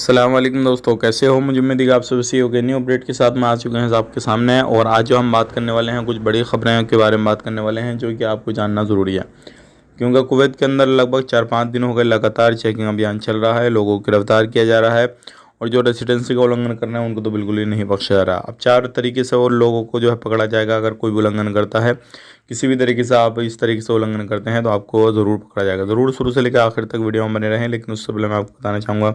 अस्सलाम वालेकुम दोस्तों, कैसे हो। मुझे उम्मीद है कि आप सभी सही हो गए। न्यू अपडेट के साथ में आ चुके हैं आपके सामने। और आज जो हम बात करने वाले हैं, कुछ बड़ी खबरें के बारे में बात करने वाले हैं जो कि आपको जानना ज़रूरी है। क्योंकि कुवैत के अंदर लगभग 4-5 दिन हो गए लगातार चेकिंग अभियान चल रहा है, लोगों को गिरफ्तार किया जा रहा है। और जो रेसिडेंसी का उल्लंघन कर रहे हैं उनको तो बिल्कुल ही नहीं बख्शा जा रहा। अब 4 तरीके से और लोगों को जो है पकड़ा जाएगा। अगर कोई भी उल्लंघन करता है, किसी भी तरीके से आप इस तरीके से उल्लंघन करते हैं तो आपको ज़रूर पकड़ा जाएगा। ज़रूर शुरू से लेकर आखिर तक वीडियो में बने रहें। लेकिन उससे पहले मैं आपको बताना चाहूँगा,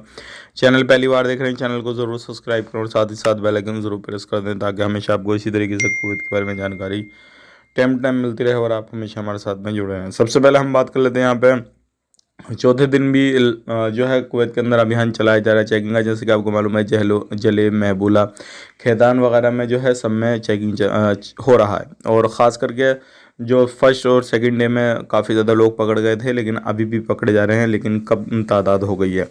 चैनल पहली बार देख रहे हैं, चैनल को ज़रूर सब्सक्राइब करें और साथ ही साथ बेल आइकन ज़रूर प्रेस कर दें, ताकि हमेशा आपको इसी तरीके से कुवैत के बारे में जानकारी टाइम टाइम मिलती रहे और आप हमेशा हमारे साथ में जुड़े रहें। सबसे पहले हम बात कर लेते हैं यहाँ पे चौथे दिन भी जो है कुवैत के अंदर अभियान चलाया जा रहा है चेकिंग का। जैसे कि आपको मालूम है, जलेब, महबूला, खेदान वगैरह में जो है सब में चेकिंग हो रहा है। और ख़ास करके जो फर्स्ट और सेकंड डे में काफ़ी ज़्यादा लोग पकड़ गए थे, लेकिन अभी भी पकड़े जा रहे हैं। लेकिन कम तादाद हो गई है।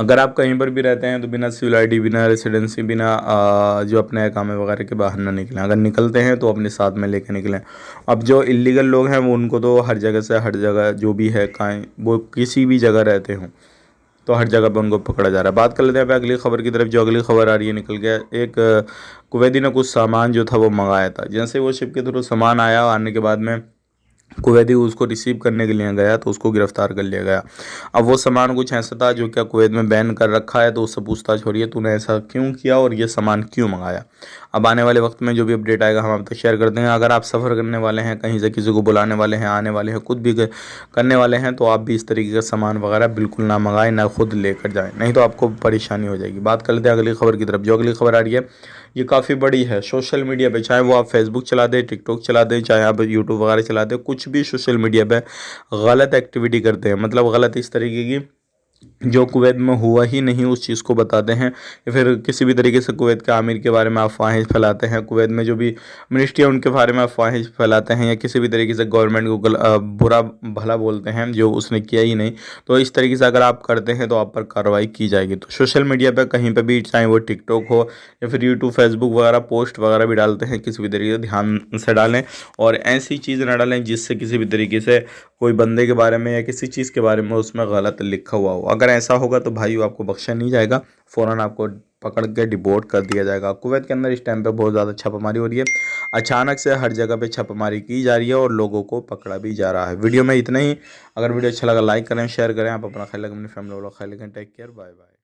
अगर आप कहीं पर भी रहते हैं तो बिना सिविल आईडी, बिना रेसिडेंसी, बिना जो अपने अकामे वगैरह के बाहर ना निकलें। अगर निकलते हैं तो अपने साथ में लेकर निकलें। अब जो इलीगल लोग हैं वो उनको तो हर जगह से हर जगह जो भी है कहीं वो किसी भी जगह रहते हों तो हर जगह पर उनको पकड़ा जा रहा है। बात कर लेते हैं अब अगली खबर की तरफ। जो अगली खबर आ रही है निकल गया, एक कुवैती ने कुछ सामान जो था वो मंगाया था। जैसे वो शिप के थ्रू सामान आया, आने के बाद में कुवैती उसको रिसीव करने के लिए गया तो उसको गिरफ्तार कर लिया गया। अब वो सामान कुछ ऐसा था जो क्या कुवैत में बैन कर रखा है, तो उससे पूछताछ हो रही है तूने ऐसा क्यों किया और ये सामान क्यों मंगाया। अब आने वाले वक्त में जो भी अपडेट आएगा हम आप तक शेयर कर देंगे। अगर आप सफ़र करने वाले हैं, कहीं से किसी को बुलाने वाले हैं, आने वाले हैं, खुद भी करने वाले हैं, तो आप भी इस तरीके का सामान वगैरह बिल्कुल ना मंगाएं, ना खुद लेकर जाएं, नहीं तो आपको परेशानी हो जाएगी। बात कर लेते हैं अगली खबर की तरफ। जो अगली खबर आ रही है ये काफ़ी बड़ी है। सोशल मीडिया पे, चाहे वो आप फेसबुक चला दें, टिकटॉक चला दें, चाहे आप यूट्यूब वगैरह चला दें, कुछ भी सोशल मीडिया पे गलत एक्टिविटी करते हैं, मतलब गलत इस तरीके की जो कुवैत में हुआ ही नहीं उस चीज़ को बताते हैं, या फिर किसी भी तरीके से कुवैत के आमिर के बारे में अफवाहें फैलाते हैं, कुवैत में जो भी मिनिस्ट्री है उनके बारे में अफवाहें फैलाते हैं, या किसी भी तरीके से गवर्नमेंट को बुरा भला बोलते हैं जो उसने किया ही नहीं। तो इस तरीके से अगर आप करते हैं तो आप पर कार्रवाई की जाएगी। तो सोशल मीडिया पर कहीं पर भी, चाहे वो टिकटॉक हो या फिर यूट्यूब, फेसबुक वगैरह, पोस्ट वगैरह भी डालते हैं, किसी भी तरीके से ध्यान से डालें और ऐसी चीज़ ना डालें जिससे किसी भी तरीके से कोई बंदे के बारे में या किसी चीज़ के बारे में उसमें गलत लिखा हुआ हो। अगर ऐसा होगा तो भाई आपको बख्शा नहीं जाएगा, फ़ौरन आपको पकड़ के डिपोर्ट कर दिया जाएगा। कुवैत के अंदर इस टाइम पे बहुत ज़्यादा छापामारी हो रही है। अचानक से हर जगह पे छापामारी की जा रही है और लोगों को पकड़ा भी जा रहा है। वीडियो में इतना ही। अगर वीडियो अच्छा लगा लाइक करें, शेयर करें। आप अपना ख्याल रखें, अपनी फैमिली वालों का ख्याल रखें। Take care, bye bye.